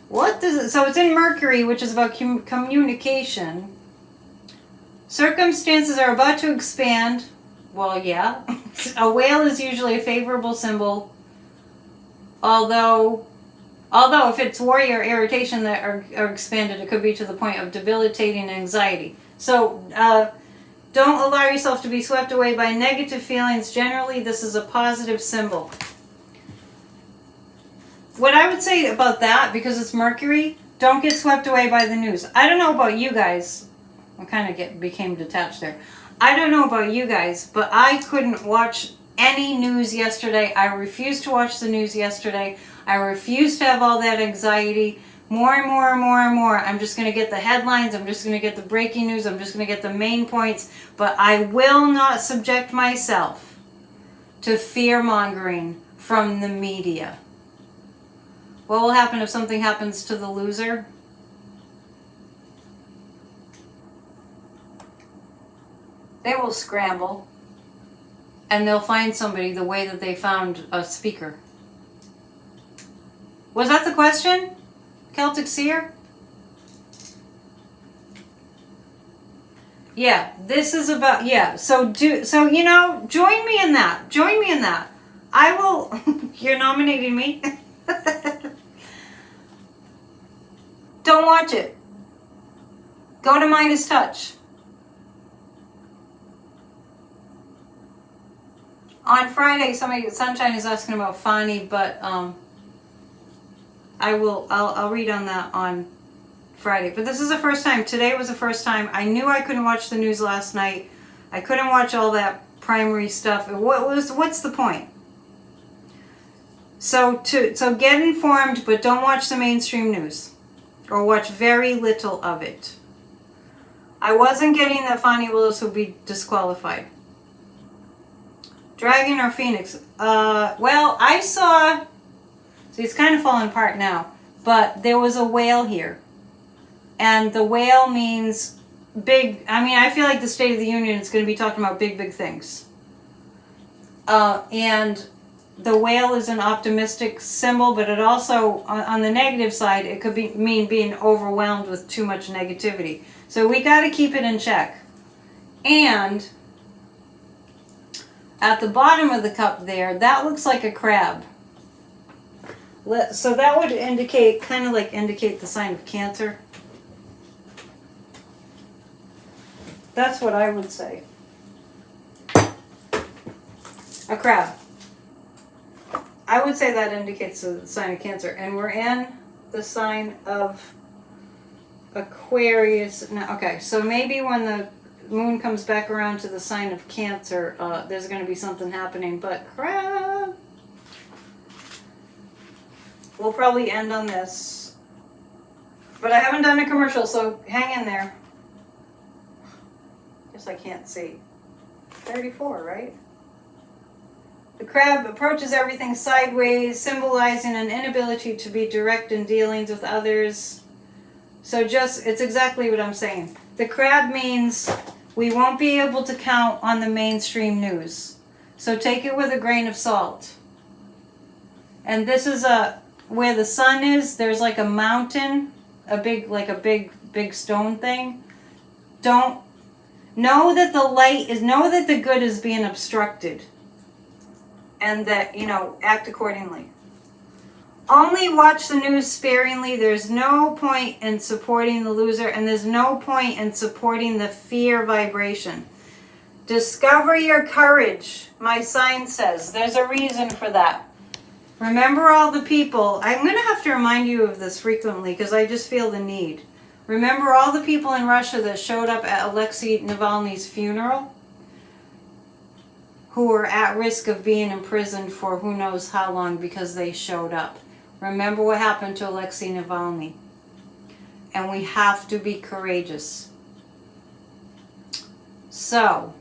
What does it? So it's in Mercury, which is about communication. Circumstances are about to expand. Well, yeah. A whale is usually a favorable symbol. Although if it's worry or irritation that are expanded, it could be to the point of debilitating anxiety. So don't allow yourself to be swept away by negative feelings. Generally, this is a positive symbol. What I would say about that, because it's Mercury, don't get swept away by the news. I don't know about you guys. I kind of became detached there. I don't know about you guys, but I couldn't watch any news yesterday. I refused to watch the news yesterday. I refused to have all that anxiety. More and more and more and more. I'm just going to get the headlines. I'm just going to get the breaking news. I'm just going to get the main points. But I will not subject myself to fear-mongering from the media. What will happen if something happens to the loser? They will scramble. And they'll find somebody the way that they found a speaker. Was that the question? Celtic Seer? Yeah, this is about, yeah, so you know, join me in that. Join me in that. I will, you're nominating me? Don't watch it. Go to Midas Touch. On Friday, Sunshine is asking about Fani, but I'll read on that on Friday. But this is the first time. Today was the first time. I knew I couldn't watch the news last night. I couldn't watch all that primary stuff. What's the point? So get informed, but don't watch the mainstream news, or watch very little of it. I wasn't getting that Fani Willis would be disqualified. Dragon or Phoenix? Well, I saw. See, it's kind of falling apart now, but there was a whale here. And the whale means big. I mean, I feel like the State of the Union is going to be talking about big, big things. And the whale is an optimistic symbol, but it also, on the negative side, it could mean being overwhelmed with too much negativity. So we got to keep it in check. And at the bottom of the cup there, that looks like a crab. So that would indicate, kind of like indicate the sign of Cancer. That's what I would say. A crab. I would say that indicates the sign of Cancer. And we're in the sign of Aquarius. Now, okay, so maybe when the moon comes back around to the sign of Cancer, there's going to be something happening. But crap. We'll probably end on this. But I haven't done a commercial, so hang in there. Guess I can't see. 34, right? The crab approaches everything sideways, symbolizing an inability to be direct in dealings with others. So it's exactly what I'm saying. The crab means we won't be able to count on the mainstream news. So take it with a grain of salt. And this is where the sun is. There's like a mountain, a big stone thing. Don't know that the good is being obstructed. And that, act accordingly. Only watch the news sparingly. There's no point in supporting the loser, and there's no point in supporting the fear vibration. Discover your courage, my sign says. There's a reason for that. Remember all the people. I'm going to have to remind you of this frequently because I just feel the need. Remember all the people in Russia that showed up at Alexei Navalny's funeral? Who were at risk of being imprisoned for who knows how long because they showed up. Remember what happened to Alexei Navalny. And we have to be courageous. So,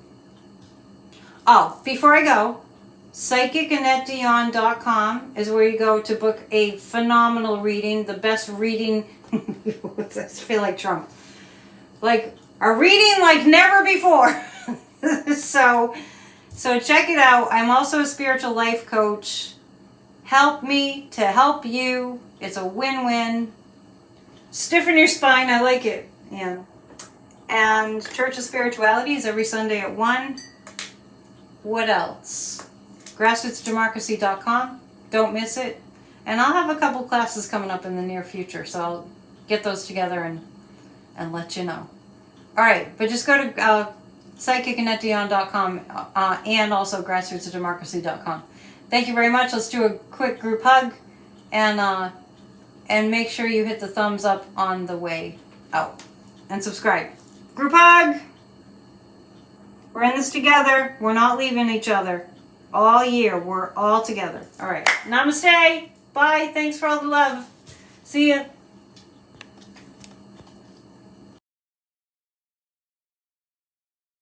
before I go, PsychicAnnetteDion.com is where you go to book a phenomenal reading, the best reading. I feel like Trump. Like a reading like never before. So check it out. I'm also a spiritual life coach. Help me to help you. It's a win-win. Stiffen your spine. I like it. Yeah. And Church of Spirituality is every Sunday at 1. What else? GrassrootsDemocracy.com. Don't miss it. And I'll have a couple classes coming up in the near future. So I'll get those together and let you know. All right. But just go to PsychicAnnetteDion.com and also GrassrootsDemocracy.com. Thank you very much. Let's do a quick group hug and make sure you hit the thumbs up on the way out and subscribe. Group hug. We're in this together. We're not leaving each other. All year. We're all together. All right. Namaste. Bye. Thanks for all the love. See ya.